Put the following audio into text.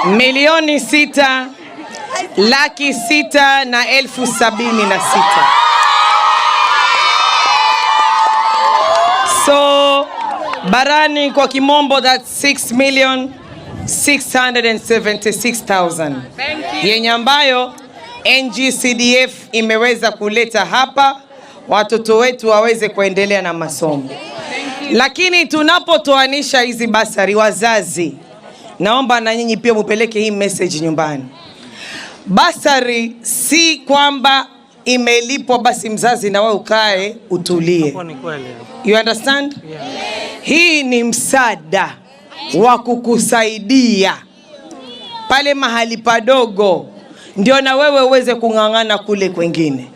milioni 6,676,000. So barani kwa kimombo that's 6,676,000 yenye ambayo NGCDF imeweza kuleta hapa watoto wetu waweze kuendelea na masomo. Lakini tunapotoanisha hizi basari, wazazi, naomba na nyinyi pia mupeleke hii message nyumbani. Basari si kwamba imelipwa basi mzazi na wewe ukae utulie. You understand? Yeah. Hii ni msaada wa kukusaidia pale mahali padogo ndio na wewe uweze kung'ang'ana kule kwengine.